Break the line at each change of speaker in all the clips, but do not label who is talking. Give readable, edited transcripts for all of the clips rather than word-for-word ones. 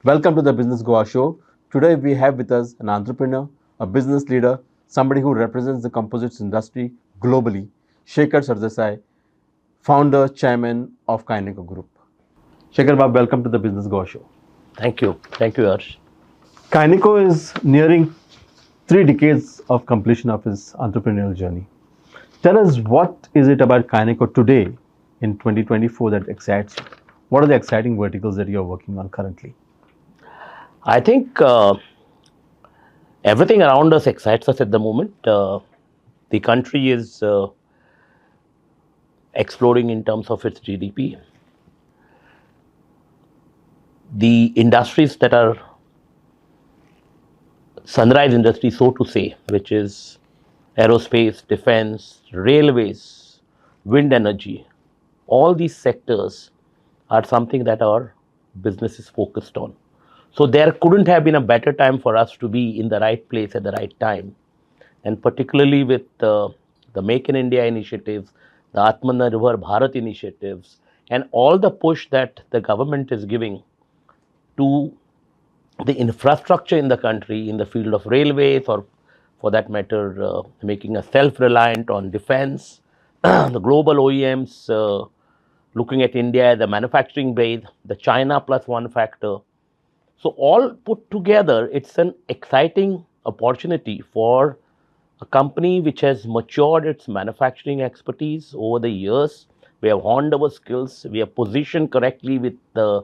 Welcome to the Business Goa show. Today we have with us an entrepreneur, a business leader, somebody who represents the composites industry globally, Shekar Sardesai, founder, chairman of Kineco Group. Shekar Bab, welcome to the Business Goa show.
Thank you. Thank you, Harsh.
Kineco is nearing 3 decades of completion of his entrepreneurial journey. Tell us, what is it about Kineco today in 2024 that excites you? What are the exciting verticals that you're working on currently?
I think everything around us excites us at the moment. The country is exploding in terms of its GDP. The industries that are sunrise industry, so to say, which is aerospace, defense, railways, wind energy, all these sectors are something that our business is focused on. So there couldn't have been a better time for us to be in the right place at the right time. And particularly with the Make in India initiatives, the Atmanirbhar Bharat initiatives, and all the push that the government is giving to the infrastructure in the country in the field of railways, or for that matter, making us self-reliant on defense, the global OEMs looking at India as a manufacturing base, the China plus one factor. So all put together, it's an exciting opportunity for a company which has matured its manufacturing expertise over the years. We have honed our skills. We are positioned correctly with a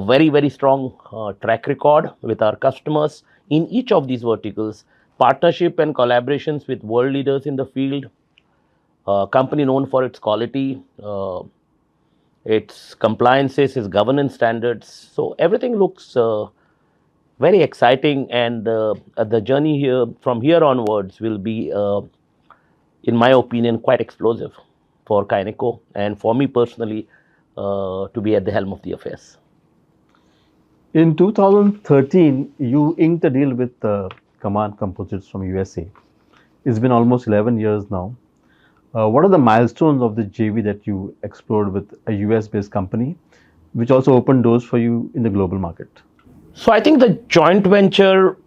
very, very strong track record with our customers in each of these verticals. Partnership and collaborations with world leaders in the field. Company known for its quality, its compliances, its governance standards. So everything looks very exciting, and the journey here from here onwards will be, in my opinion, quite explosive for Kineco and for me personally to be at the helm of the affairs.
In 2013, you inked a deal with Command Composites from USA. It's been almost 11 years now. What are the milestones of the JV that you explored with a US-based company, which also opened doors for you in the global market?
So I think the joint venture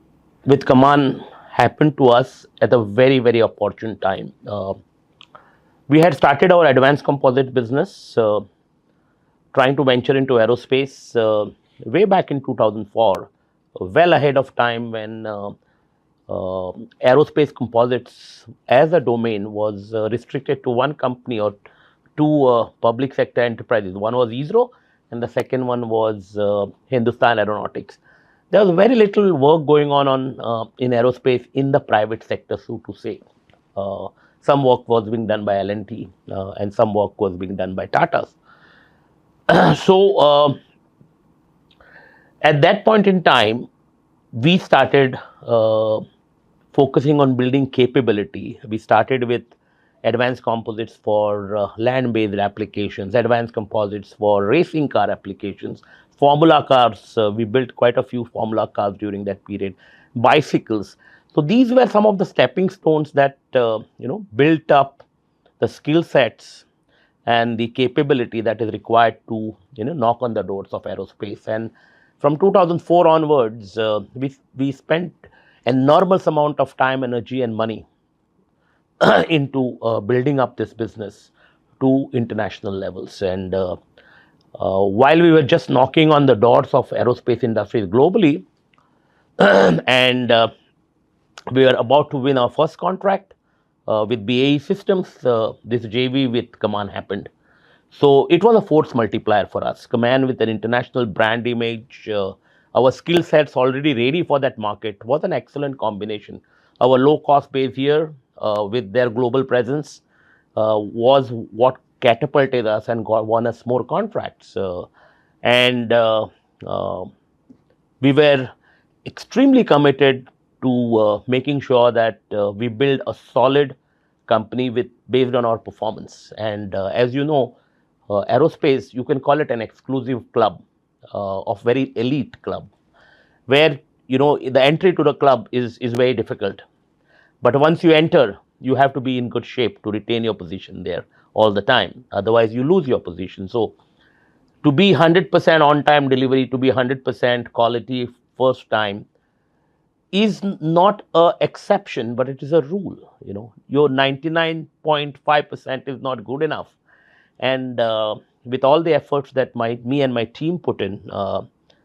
with Kaman happened to us at a very, very opportune time. We had started our advanced composite business, trying to venture into aerospace way back in 2004, well ahead of time when aerospace composites as a domain was restricted to one company or two public sector enterprises. One was ISRO and the second one was Hindustan Aeronautics. There was very little work going on in aerospace in the private sector, so to say. Some work was being done by L&T and some work was being done by Tatas. So at that point in time, we started focusing on building capability. We started with advanced composites for land-based applications, advanced composites for racing car applications, formula cars. We built quite a few formula cars during that period, bicycles. So these were some of the stepping stones that built up the skill sets and the capability that is required to knock on the doors of aerospace. And from 2004 onwards, we spent enormous amount of time, energy, and money into building up this business to international levels. And while we were just knocking on the doors of aerospace industries globally, and we were about to win our first contract with BAE Systems, this JV with Kaman happened. So it was a force multiplier for us. Kaman with an international brand image, our skill sets already ready for that market, was an excellent combination. Our low cost base here with their global presence was what catapulted us and won us more contracts. And we were extremely committed to making sure that we build a solid company based on our performance. And as you know, aerospace, you can call it an exclusive club of very elite club, where the entry to the club is very difficult. But once you enter, you have to be in good shape to retain your position there all the time. Otherwise, you lose your position. So To be 100% on time delivery, to be 100% quality first time is not a exception, but it is a rule. Your 99.5% is not good enough. And with all the efforts that me and my team put in,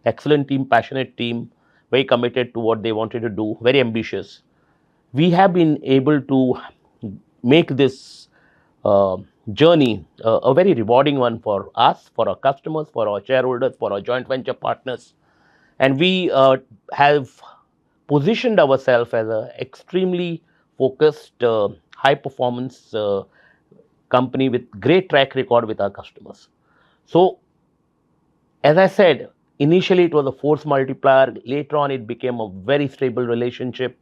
excellent team, passionate team, very committed to what they wanted to do, very ambitious, we have been able to make this uh, journey a very rewarding one for us, for our customers, for our shareholders, for our joint venture partners. And we have positioned ourselves as an extremely focused, high performance company with great track record with our customers. So, as I said, initially it was a force multiplier. Later on, it became a very stable relationship.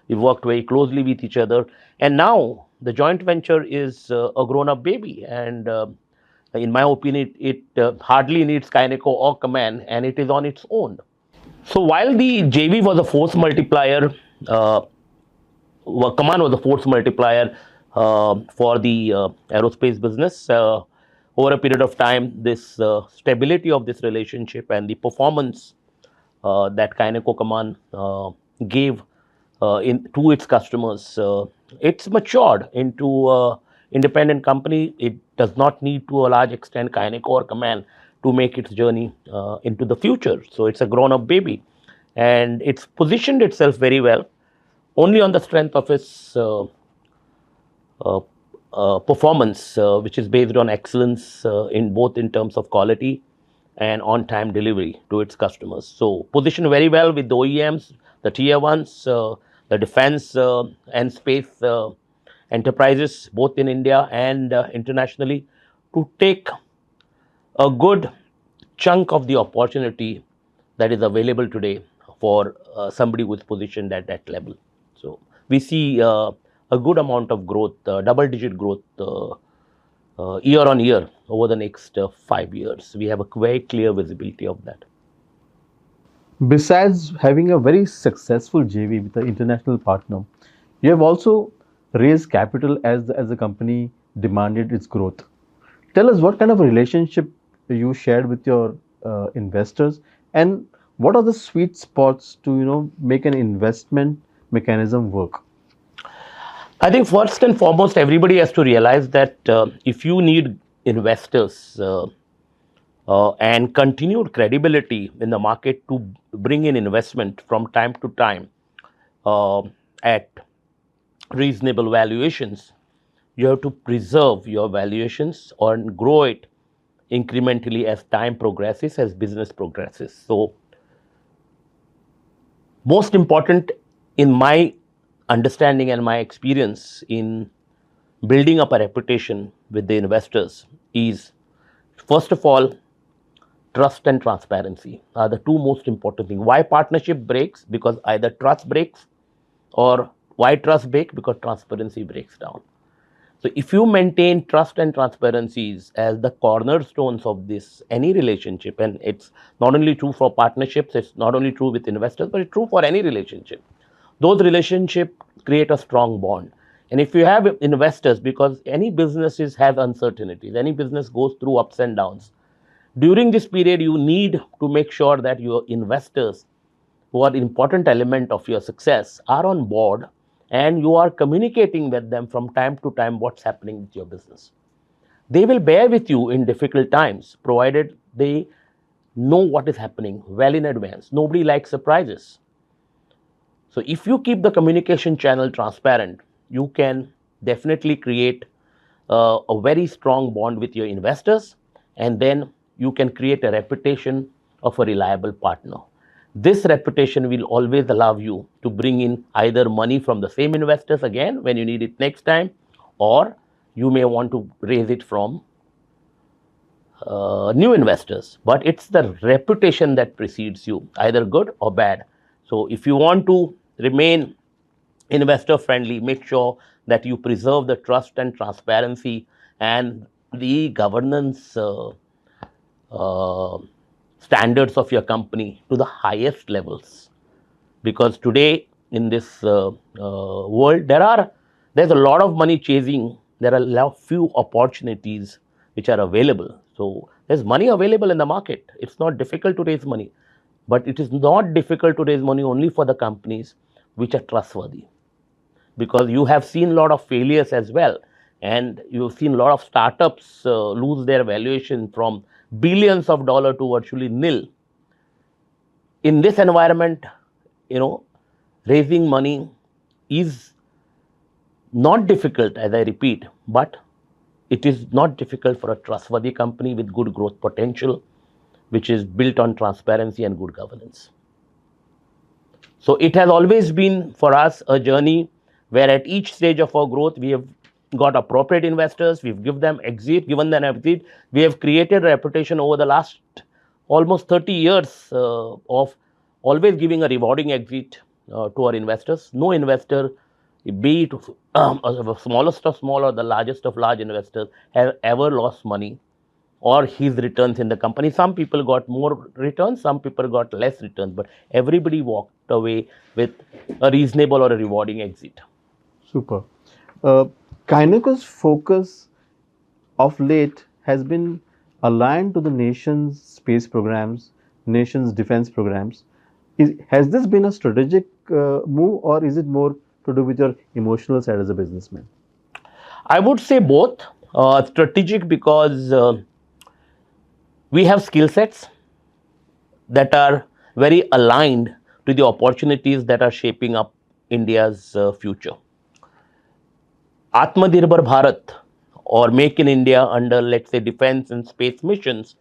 We worked very closely with each other. And now the joint venture is a grown up baby. And in my opinion, it hardly needs Kyneco or Command, and it is on its own. So while the JV was a force multiplier, uh, Command was a force multiplier for the aerospace business. Over a period of time, this stability of this relationship and the performance that Kyneco Command gave to its customers, it's matured into independent company. It does not need to a large extent Kyneco or Command to make its journey into the future. So it's a grown-up baby, and it's positioned itself very well only on the strength of its uh, performance, which is based on excellence in both in terms of quality and on-time delivery to its customers. So positioned very well with the OEMs, the tier ones, the defense and space enterprises, both in India and internationally, to take a good chunk of the opportunity that is available today for somebody who is positioned at that level. So we see a good amount of growth, double-digit growth year on year over the next 5 years. We have a very clear visibility of that.
Besides having a very successful JV with an international partner, you have also raised capital as the company demanded its growth. Tell us what kind of a relationship you shared with your investors, and what are the sweet spots to make an investment mechanism work.
I think first and foremost, everybody has to realize that if you need investors and continued credibility in the market to bring in investment from time to time uh, at reasonable valuations, you have to preserve your valuations or grow it incrementally as time progresses, as business progresses. So, most important in my understanding and my experience in building up a reputation with the investors is, first of all, trust and transparency are the two most important things. Why partnership breaks? Because either trust breaks, or why trust breaks? Because transparency breaks down. So if you maintain trust and transparencies as the cornerstones of this any relationship, and it's not only true for partnerships, it's not only true with investors, but it's true for any relationship. Those relationships create a strong bond. And if you have investors, because any businesses have uncertainties, any business goes through ups and downs. During this period, you need to make sure that your investors, who are an important element of your success, are on board, and you are communicating with them from time to time what's happening with your business. They will bear with you in difficult times, provided they know what is happening well in advance. Nobody likes surprises. So if you keep the communication channel transparent, you can definitely create a very strong bond with your investors, and then you can create a reputation of a reliable partner. This reputation will always allow you to bring in either money from the same investors again when you need it next time, or you may want to raise it from new investors. But it's the reputation that precedes you, either good or bad. So if you want to remain investor friendly, make sure that you preserve the trust and transparency and the governance uh, standards of your company to the highest levels. Because today in this world, there's a lot of money chasing. There are few opportunities which are available. So There's money available in the market. It's not difficult to raise money, but it is not difficult to raise money only for the companies which are trustworthy, because you have seen a lot of failures as well, and you've seen a lot of startups lose their valuation from billions of dollars to virtually nil. In this environment, you know, raising money is not difficult, as I repeat, but it is not difficult for a trustworthy company with good growth potential, which is built on transparency and good governance. So it has always been for us a journey where at each stage of our growth, we have got appropriate investors, we've given them exit, we have created a reputation over the last almost 30 years of always giving a rewarding exit to our investors. No investor, be it the smallest of small or the largest of large investors, have ever lost money or his returns in the company. Some people got more returns, some people got less returns, but everybody walked away with a reasonable or a rewarding exit.
Super. Uh, Kineco's focus of late has been aligned to the nation's space programs, nation's defense programs. Has this been a strategic move, or is it more to do with your emotional side as a businessman?
I would say both. Strategic because we have skill sets that are very aligned to the opportunities that are shaping up India's future. Atmanirbhar Bharat or Make in India under, let's say, defense and space missions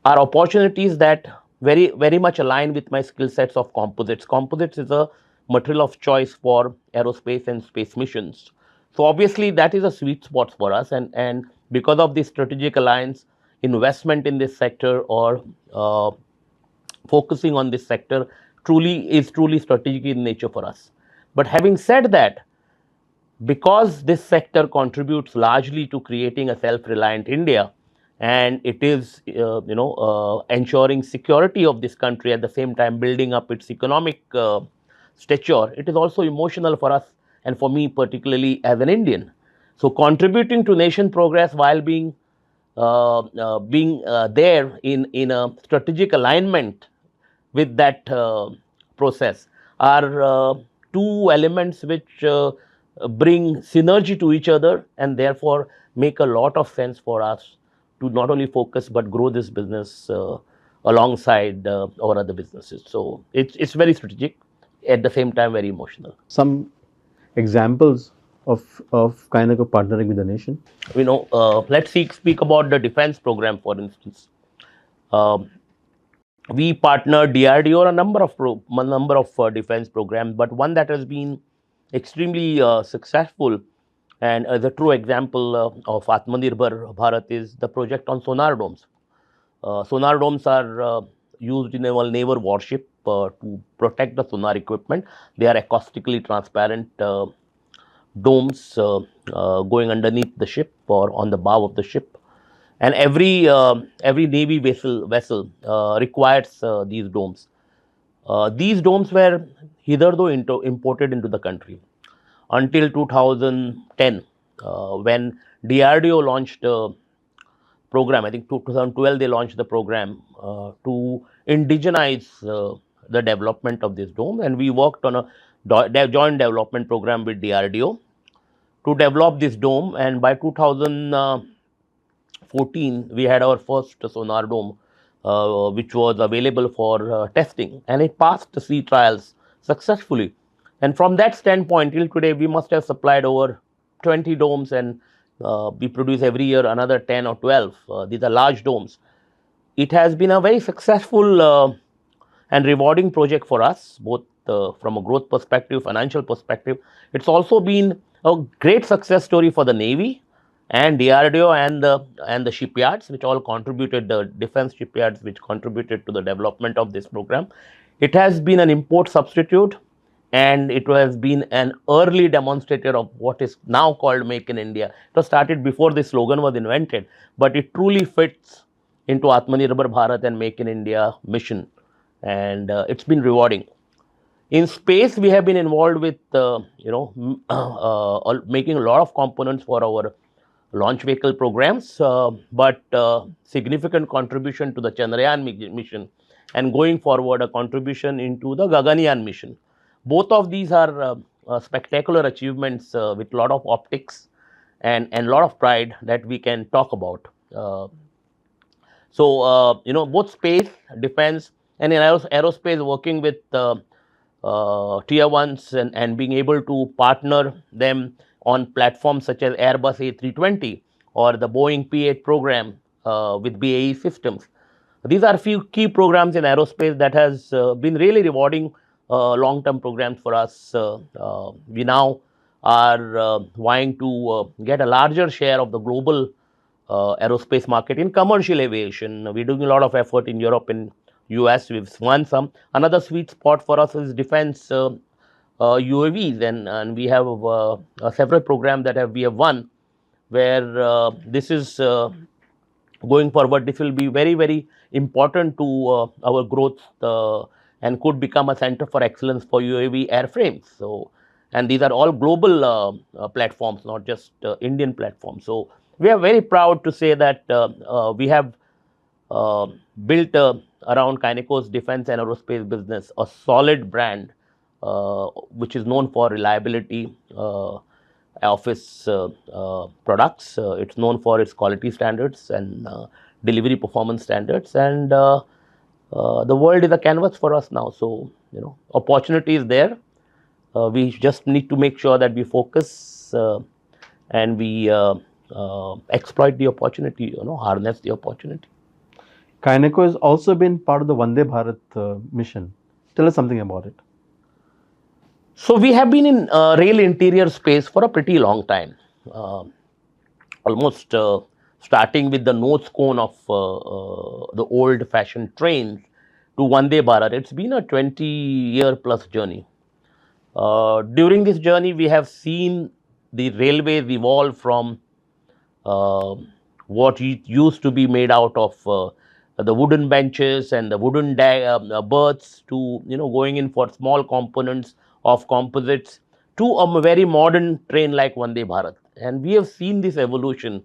are opportunities that very much align with my skill sets of composites. Composites is a material of choice for aerospace and space missions. So obviously that is a sweet spot for us, and because of this strategic alliance, investment in this sector or focusing on this sector truly strategic in nature for us. But having said that, because this sector contributes largely to creating a self-reliant India, and it is ensuring security of this country at the same time building up its economic stature, it is also emotional for us and for me particularly as an Indian. So contributing to nation progress while being there in a strategic alignment with that process are two elements which bring synergy to each other, and therefore make a lot of sense for us to not only focus but grow this business alongside our other businesses. So it's very strategic, at the same time very emotional.
Some examples of Kineco partnering with the nation?
Let's speak about the defense program, for instance. We partnered DRDO on a number of defense programs, but one that has been extremely successful and as a true example of Atmanirbhar Bharat is the project on sonar domes. Sonar domes are used in a naval warship to protect the sonar equipment. They are acoustically transparent domes going underneath the ship or on the bow of the ship, and every navy vessel requires these domes. These domes were hitherto imported into the country until 2010, when DRDO launched a program. I think 2012 they launched the program to indigenize the development of this dome, and we worked on a joint development program with DRDO to develop this dome. And by 2014, we had our first sonar dome, which was available for testing, and it passed the sea trials successfully. And from that standpoint, till today, we must have supplied over 20 domes, and we produce every year another 10 or 12. These are large domes. It has been a very successful and rewarding project for us, both from a growth perspective, financial perspective. It's also been a great success story for the Navy and DRDO and the shipyards, which all contributed, the defense shipyards, which contributed to the development of this program. It has been an import substitute, and it has been an early demonstrator of what is now called Make in India. It was started before this slogan was invented, but it truly fits into Atmanirbhar Bharat and Make in India mission, and it's been rewarding. In space, we have been involved with making a lot of components for our launch vehicle programs, but significant contribution to the Chandrayaan mission, and going forward, a contribution into the Gaganyaan mission. Both of these are spectacular achievements with a lot of optics and a lot of pride that we can talk about. Both space, defense, and in aerospace, working with tier ones and being able to partner them on platforms such as Airbus A320 or the Boeing P8 program with BAE Systems. These are a few key programs in aerospace that has been really rewarding long-term programs for us. We now are vying to get a larger share of the global aerospace market in commercial aviation. We're doing a lot of effort in Europe and US. We've won some. Another sweet spot for us is defense UAVs, and we have several programs that we have won, where this is going forward. This will be very, very important to our growth and could become a center for excellence for UAV airframes. So, and these are all global platforms, not just Indian platforms. So, we are very proud to say that we have uh, built around Kineco's defense and aerospace business a solid brand, which is known for reliability of its products. It's known for its quality standards and delivery performance standards, and the world is a canvas for us now. So, opportunity is there. We just need to make sure that we focus and we exploit the opportunity, harness the opportunity.
Kineco has also been part of the Vande Bharat mission. Tell us something about it.
So we have been in rail interior space for a pretty long time, uh, almost starting with the nose cone of the old-fashioned trains to Vande Bharat. It's been a 20-year plus journey. During this journey, we have seen the railways evolve from uh, what used to be made out of the wooden benches and the wooden berths to going in for small components of composites to a very modern train like Vande Bharat. And we have seen this evolution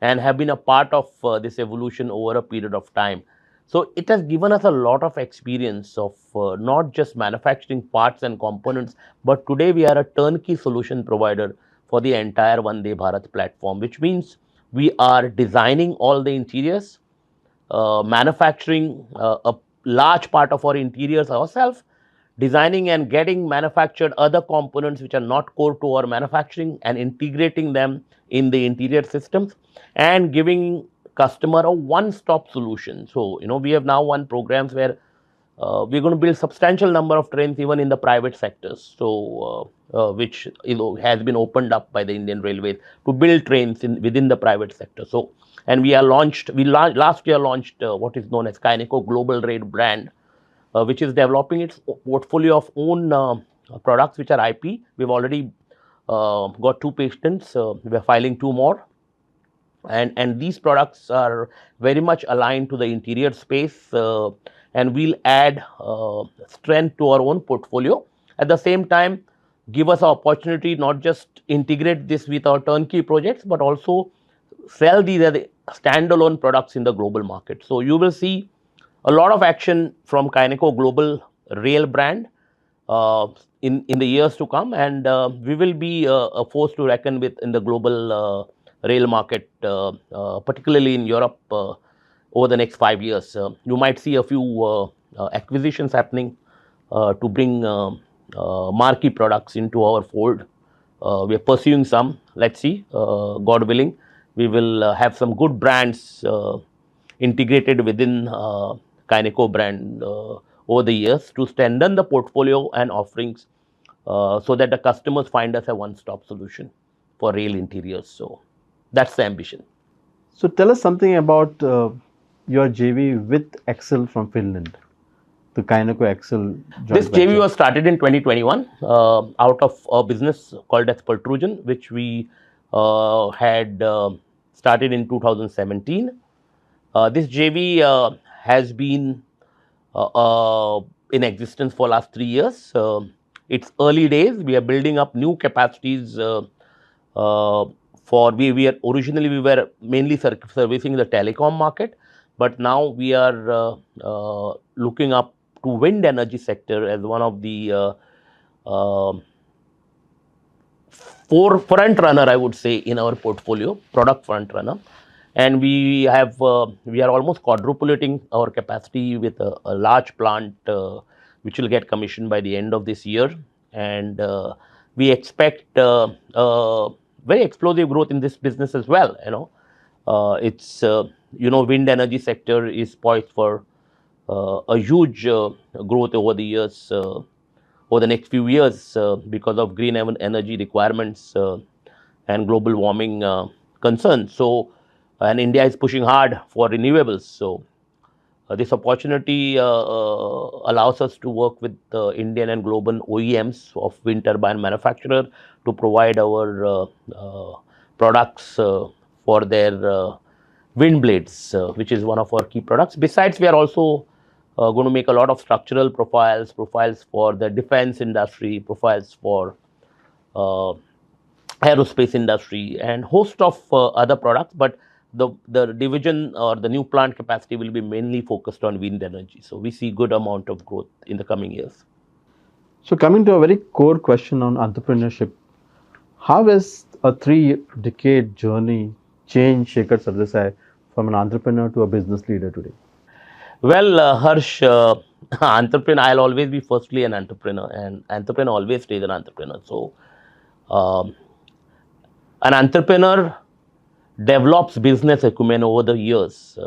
and have been a part of this evolution over a period of time. So it has given us a lot of experience of not just manufacturing parts and components, but today we are a turnkey solution provider for the entire Vande Bharat platform, which means we are designing all the interiors, manufacturing a large part of our interiors ourselves, designing and getting manufactured other components which are not core to our manufacturing and integrating them in the interior systems and giving customer a one-stop solution. So, we have now won programs where we're going to build substantial number of trains even in the private sectors. So, which has been opened up by the Indian Railways to build trains within the private sector. So, and we last year launched what is known as Kineco Global Rail brand, which is developing its portfolio of own products which are IP. We've already got 2 patents. We're filing 2 more, and these products are very much aligned to the interior space, and we'll add strength to our own portfolio. At the same time, give us an opportunity not just integrate this with our turnkey projects, but also sell these as standalone products in the global market. So you will see a lot of action from Kineco Global Rail brand uh, in the years to come, and we will be a force to reckon with in the global rail market, particularly in Europe, over the next 5 years. You might see a few acquisitions happening to bring marquee products into our fold. We are pursuing some. Let's see, God willing, we will have some good brands integrated within Kineco brand over the years to strengthen the portfolio and offerings so that the customers find us a one-stop solution for rail interiors. So that's the ambition.
So tell us something about your JV with Excel from Finland, the Kineco Excel
This
joint
JV
venture.
was started in 2021 out of a business called as Pultrusion, which we had started in 2017. This JV has been in existence for last 3 years. It's early days. We are building up new capacities for we are originally we were mainly servicing the telecom market, but now we are looking up to wind energy sector as one of the uh, front runner, I would say, in our portfolio, product front runner. And we are almost quadrupling our capacity with a large plant which will get commissioned by the end of this year. And we expect very explosive growth in this business as well. It's wind energy sector is poised for a huge growth over the years, over the next few years, because of green energy requirements and global warming concerns. So, and India is pushing hard for renewables. So, this opportunity allows us to work with Indian and global OEMs of wind turbine manufacturer to provide our products for their wind blades, which is one of our key products. Besides, we are also going to make a lot of structural profiles for the defense industry, profiles for uh, aerospace industry, and host of other products. But the division or the new plant capacity will be mainly focused on wind energy. So we see good amount of growth in the coming years.
So, coming to a very core question on entrepreneurship, how has a 3 decade journey changed Shekhar Sardesai from an entrepreneur to a business leader today?
Well, Harsh, entrepreneur, I'll always be firstly an entrepreneur, and entrepreneur always stays an entrepreneur. So, um, an entrepreneur develops business acumen over the years.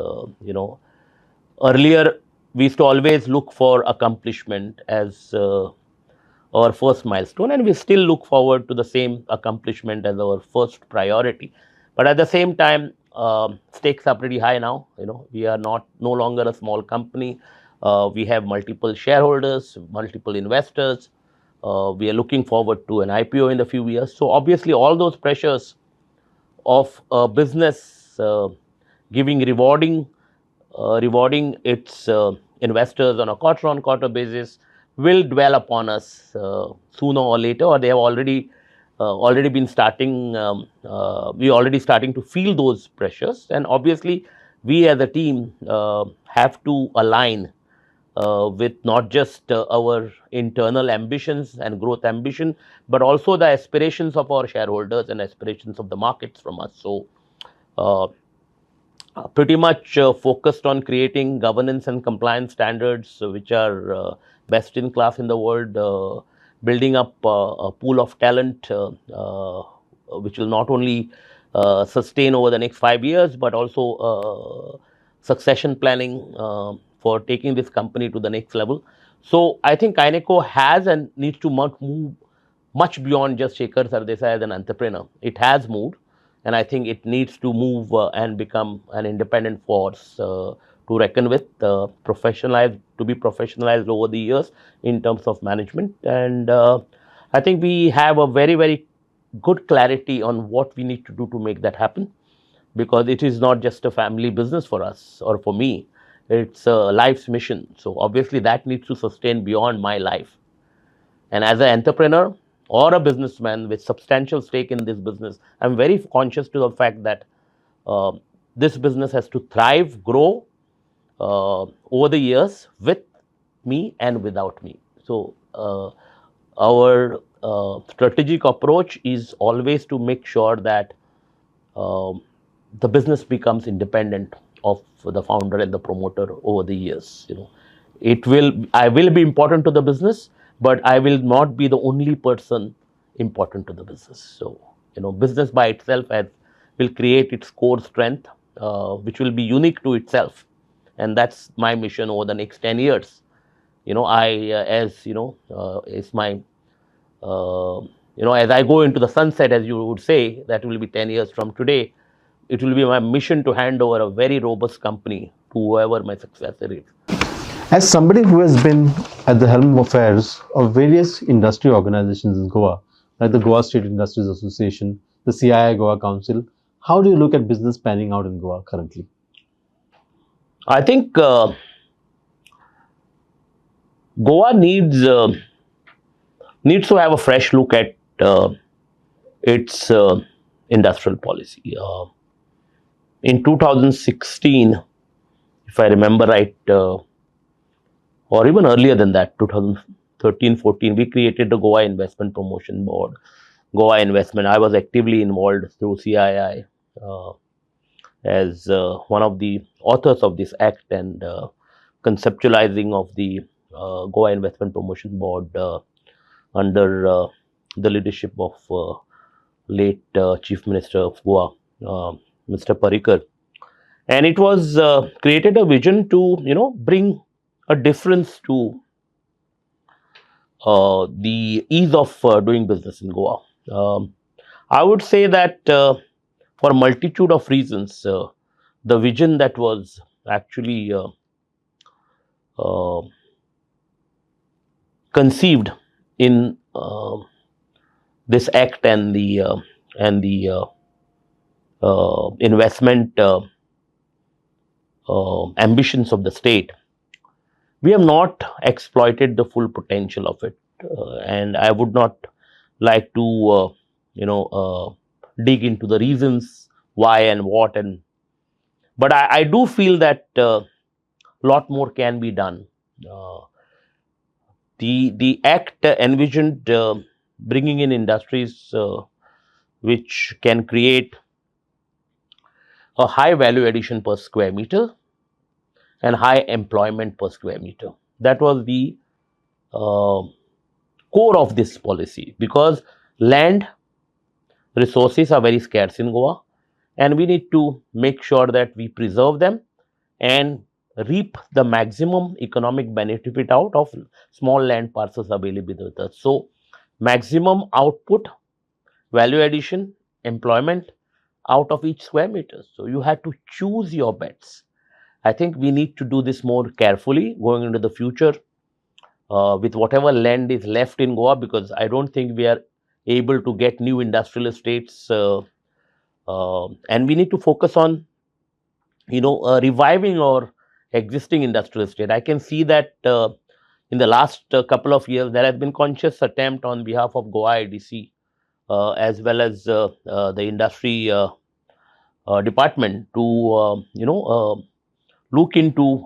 Earlier we used to always look for accomplishment as our first milestone, and we still look forward to the same accomplishment as our first priority. But at the same time, stakes are pretty high now. We are not no longer a small company. We have multiple shareholders, multiple investors. We are looking forward to an IPO in a few years. So obviously, all those pressures of a business giving rewarding its investors on a quarter-on-quarter basis will dwell upon us sooner or later, or they have already been starting. We already starting to feel those pressures, and obviously, we as a team have to align with not just our internal ambitions and growth ambition, but also the aspirations of our shareholders and aspirations of the markets from us. So, uh, pretty much focused on creating governance and compliance standards which are best in class in the world, building up a pool of talent which will not only sustain over the next 5 years, but also succession planning for taking this company to the next level. So I think Kineco has and needs to move much beyond just Shekar Sardesai as an entrepreneur. It has moved, and I think it needs to move and become an independent force to reckon with, to be professionalized over the years in terms of management. And I think we have a very, very good clarity on what we need to do to make that happen, because it is not just a family business for us or for me. It's a life's mission. So obviously that needs to sustain beyond my life. And as an entrepreneur or a businessman with substantial stake in this business, I'm very conscious to the fact that uh, this business has to thrive, grow over the years with me and without me. So our strategic approach is always to make sure that um, the business becomes independent of the founder and the promoter over the years. I will be important to the business, but I will not be the only person important to the business. So business by itself will create its core strength, which will be unique to itself, and that's my mission over the next 10 years. I as is my as I go into the sunset, as you would say, that will be 10 years from today. It will be my mission to hand over a very robust company to whoever my successor is.
As somebody who has been at the helm of affairs of various industry organizations in Goa, like the Goa State Industries Association, the CII Goa Council, how do you look at business panning out in Goa currently?
I think Goa needs to have a fresh look at its industrial policy. In 2016, if I remember right, or even earlier than that, 2013-14, we created the Goa Investment Promotion Board. Goa Investment, I was actively involved through CII uh, as one of the authors of this act and conceptualizing of the Goa Investment Promotion Board under the leadership of late Chief Minister of Goa, uh, Mr. Parikar. And it was created a vision to, bring a difference to the ease of doing business in Goa. Um, I would say that for a multitude of reasons, the vision that was actually uh, conceived in this act and the investment ambitions of the state, we have not exploited the full potential of it, and I would not like to dig into the reasons why and what, and but I do feel that a lot more can be done. uh, the act envisioned bringing in industries which can create a high value addition per square meter and high employment per square meter. That was the uh, core of this policy, because land resources are very scarce in Goa, and we need to make sure that we preserve them and reap the maximum economic benefit out of small land parcels available with us. So, maximum output, value addition, employment out of each square meter. So, you have to choose your bets. I think we need to do this more carefully going into the future with whatever land is left in Goa, because I don't think we are able to get new industrial estates, and we need to focus on reviving our existing industrial estate. I can see that in the last couple of years there has been conscious attempt on behalf of Goa IDC as well as the industry department to look into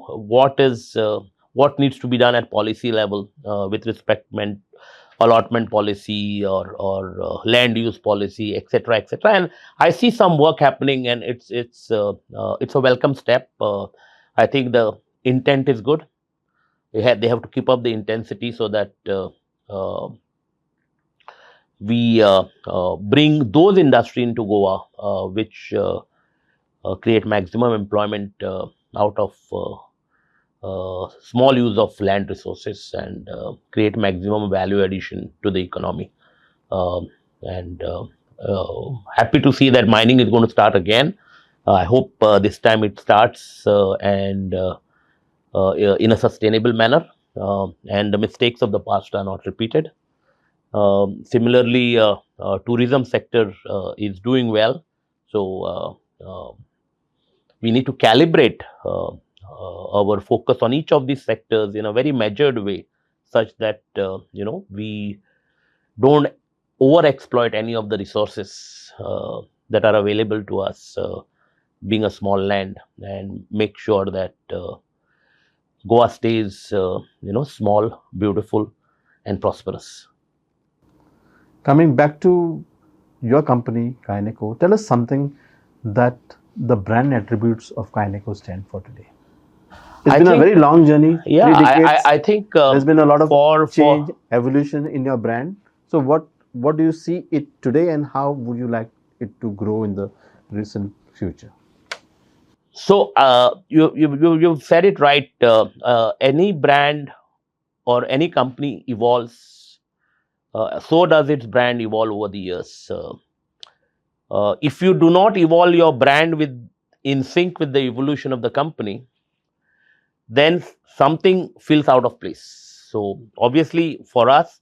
what needs to be done at policy level with respect allotment policy or land use policy, etc., etc. And I see some work happening, and it's a welcome step. I think the intent is good. They have to keep up the intensity so that we bring those industry into Goa, which create maximum employment out of small use of land resources and create maximum value addition to the economy. And happy to see that mining is going to start again. I hope this time it starts and in a sustainable manner, and the mistakes of the past are not repeated. Similarly, tourism sector is doing well, so we need to calibrate our focus on each of these sectors in a very measured way, such that we don't over exploit any of the resources that are available to us, being a small land, and make sure that Goa stays small, beautiful, and prosperous.
Coming back to your company, Kyneco, tell us something that the brand attributes of Kyneco stand for today. It's
I
been a
think,
very long journey,
yeah,
3 decades.
I think
There's been a lot of
for
change, evolution in your brand. So, what do you see it today, and how would you like it to grow in the recent future?
so you've said it right. Any brand or any company evolves. So does its brand evolve over the years. If you do not evolve your brand with in sync with the evolution of the company, then something feels out of place. So obviously, for us,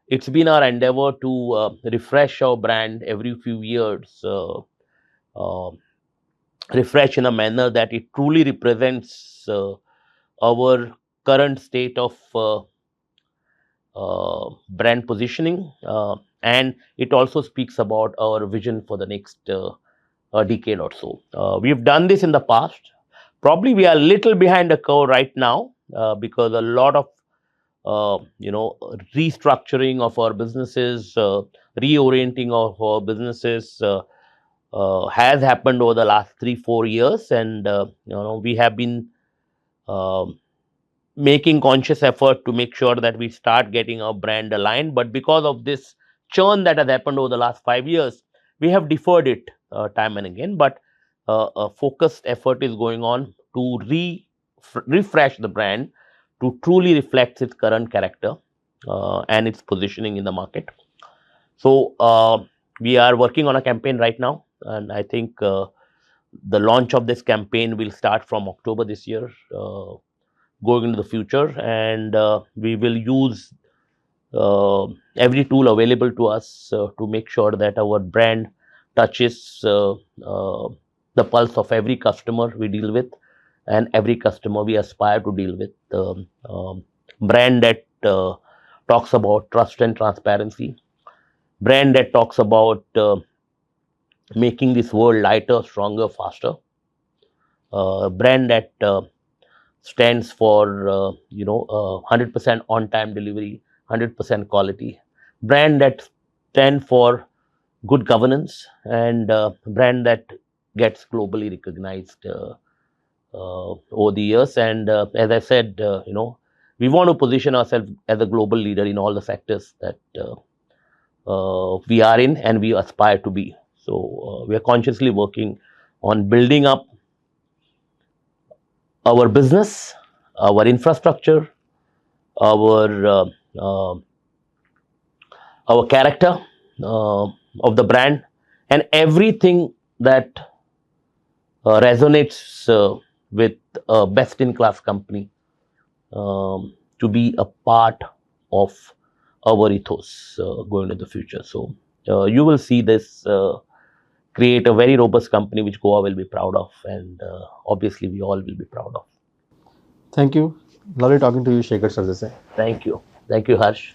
it's been our endeavor to refresh our brand every few years, uh, refresh in a manner that it truly represents our current state of brand positioning. and it also speaks about our vision for the next a decade or so. We've done this in the past. Probably we are a little behind the curve right now because a lot of restructuring of our businesses, reorienting of our businesses has happened over the last 3-4 years, and we have been um making conscious effort to make sure that we start getting our brand aligned. But because of this churn that has happened over the last 5 years, we have deferred it time and again. But a focused effort is going on to refresh the brand to truly reflect its current character and its positioning in the market. So we are working on a campaign right now, and I think the launch of this campaign will start from October this year. Going into the future, and we will use every tool available to us to make sure that our brand touches the pulse of every customer we deal with, and every customer we aspire to deal with. Brand that talks about trust and transparency, brand that talks about making this world lighter, stronger, faster, brand that stands for 100% on time delivery, 100% quality, brand that stand for good governance, and brand that gets globally recognized over the years. And as I said, we want to position ourselves as a global leader in all the sectors that we are in and we aspire to be. So we are consciously working on building up our business, our infrastructure, our our character of the brand, and everything that resonates with a best-in-class company to be a part of our ethos going into the future. So you will see this create a very robust company which Goa will be proud of, and obviously we all will be proud of.
Thank you. Lovely talking to you, Shekar Sardesai.
Thank you, Harsh.